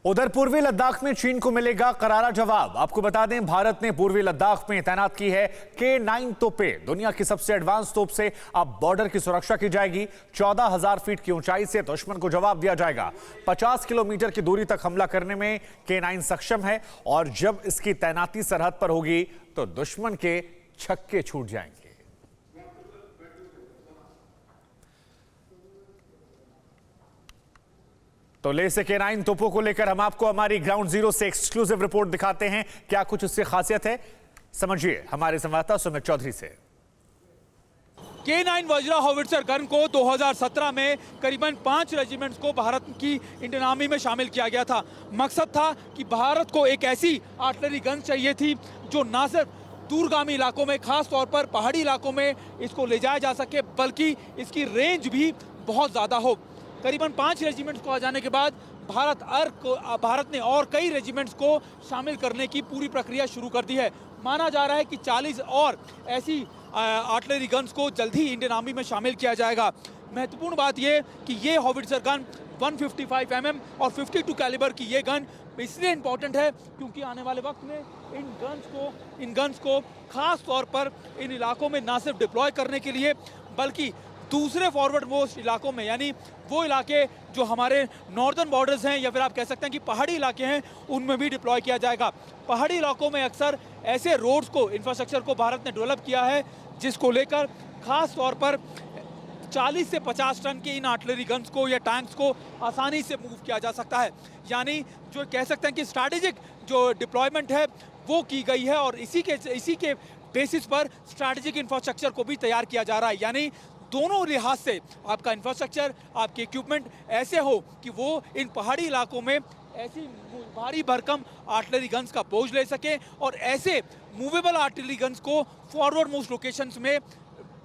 उधर पूर्वी लद्दाख में चीन को मिलेगा करारा जवाब। आपको बता दें, भारत ने पूर्वी लद्दाख में तैनात की है K9 तोपें। दुनिया की सबसे एडवांस तोप से अब बॉर्डर की सुरक्षा की जाएगी। 14,000 फीट की ऊंचाई से दुश्मन को जवाब दिया जाएगा। 50 किलोमीटर की दूरी तक हमला करने में K9 सक्षम है और जब इसकी तैनाती सरहद पर होगी तो दुश्मन के छक्के छूट जाएंगे। तो ले से K9 तोपों को लेकर हम आपको हमारी ग्राउंड जीरो से एक्सक्लूसिव रिपोर्ट दिखाते हैं। क्या कुछ उससे खासियत है, समझिए हमारे संवाददाता सुमित चौधरी से। K9 वज्रा हॉविट्जर गन को 2017 में करीबन 5 रेजिमेंट्स को भारत की इंडियन आर्मी में शामिल किया गया था। मकसद था कि भारत को एक ऐसी आर्टिलरी गन चाहिए थी जो न सिर्फ दूरगामी इलाकों में, खास तौर पर पहाड़ी इलाकों में इसको ले जाया जा सके, बल्कि इसकी रेंज भी बहुत ज़्यादा हो। करीबन 5 रेजिमेंट्स को आ जाने के बाद भारत ने और कई रेजिमेंट्स को शामिल करने की पूरी प्रक्रिया शुरू कर दी है। माना जा रहा है कि 40 और ऐसी आर्टिलरी गन्स को जल्द ही इंडियन आर्मी में शामिल किया जाएगा। महत्वपूर्ण बात यह कि ये हॉविट्जर गन 155 mm और 52 कैलिबर की ये गन इसलिए इंपॉर्टेंट है क्योंकि आने वाले वक्त में इन गन्स को खास तौर पर इन इलाकों में ना सिर्फ डिप्लॉय करने के लिए, बल्कि दूसरे फॉरवर्ड मोस्ट इलाकों में, यानी वो इलाके जो हमारे नॉर्दर्न बॉर्डर्स हैं या फिर आप कह सकते हैं कि पहाड़ी इलाके हैं, उनमें भी डिप्लॉय किया जाएगा। पहाड़ी इलाकों में अक्सर ऐसे रोड्स को, इंफ्रास्ट्रक्चर को भारत ने डेवलप किया है जिसको लेकर खास तौर पर 40 से 50 टन के इन आर्टिलरी गन्स को या टैंक्स को आसानी से मूव किया जा सकता है। यानी जो कह सकते हैं कि स्ट्रैटेजिक जो डिप्लॉयमेंट है वो की गई है और इसी के बेसिस पर स्ट्रैटेजिक इंफ्रास्ट्रक्चर को भी तैयार किया जा रहा है। यानी दोनों लिहाज से आपका इंफ्रास्ट्रक्चर, आपके इक्विपमेंट ऐसे हो कि वो इन पहाड़ी इलाकों में ऐसी भारी भरकम आर्टिलरी गन्स का बोझ ले सके और ऐसे मूवेबल आर्टिलरी गन्स को फॉरवर्ड मोस्ट लोकेशंस में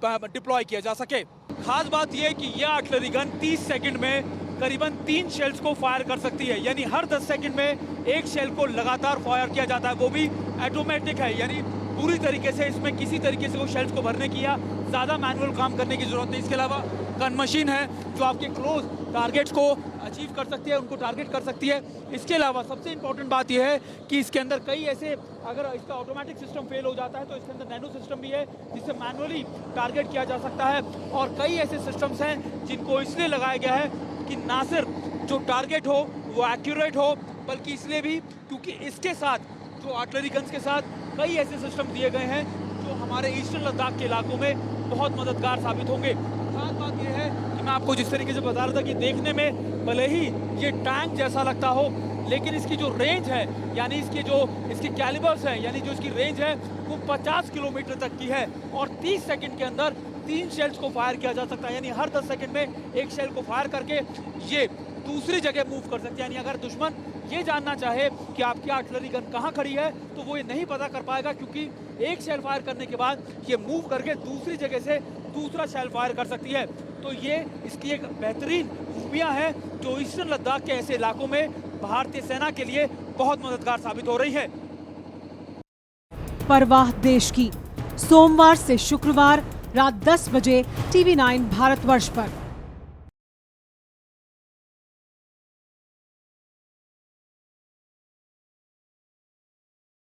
डिप्लॉय किया जा सके। खास बात यह है कि यह आर्टिलरी गन 30 सेकंड में करीबन 3 शेल्स को फायर कर सकती है। यानी हर 10 सेकंड में एक शेल को लगातार फायर किया जाता है, वो भी ऑटोमेटिक है। यानी पूरी तरीके से इसमें किसी तरीके से वो शेल्स को भरने की या ज़्यादा मैनुअल काम करने की ज़रूरत नहीं। इसके अलावा गन मशीन है जो आपके क्लोज टारगेट्स को अचीव कर सकती है, उनको टारगेट कर सकती है। इसके अलावा सबसे इंपॉर्टेंट बात यह है कि इसके अंदर कई ऐसे, अगर इसका ऑटोमेटिक सिस्टम फेल हो जाता है तो इसके अंदर नैनो सिस्टम भी है जिससे मैनुअली टारगेट किया जा सकता है। और कई ऐसे सिस्टम्स हैं जिनको इसलिए लगाया गया है कि ना सिर्फ जो टारगेट हो वो एक्यूरेट हो, बल्कि इसलिए भी क्योंकि इसके साथ जो आर्टिलरी गन्स के साथ कई ऐसे सिस्टम दिए गए हैं जो हमारे ईस्टर्न लद्दाख के इलाकों में बहुत मददगार साबित होंगे। खास बात यह है कि मैं आपको जिस तरीके से बता रहा था कि देखने में भले ही ये टैंक जैसा लगता हो, लेकिन इसकी जो रेंज है, यानी इसके कैलिबर्स हैं, यानी जो इसकी रेंज है वो 50 किलोमीटर तक की है और 30 सेकंड के अंदर 3 शेल्स को फायर किया जा सकता है। यानी हर 10 सेकंड में एक शेल को फायर करके ये दूसरी जगह मूव कर सकते हैं। यानी अगर दुश्मन ये जानना चाहे कि आपकी आर्टिलरी गन कहाँ खड़ी है तो वो ये नहीं पता कर पाएगा, क्योंकि एक शेल फायर करने के बाद ये मूव करके दूसरी जगह से दूसरा शेल फायर कर सकती है। तो ये इसकी एक बेहतरीन खूबियाँ हैं जो ईस्टर्न लद्दाख के ऐसे इलाकों में भारतीय सेना के लिए बहुत मददगार साबित हो रही है। परवाह देश की, सोमवार से शुक्रवार रात 10 बजे TV9 भारतवर्ष पर।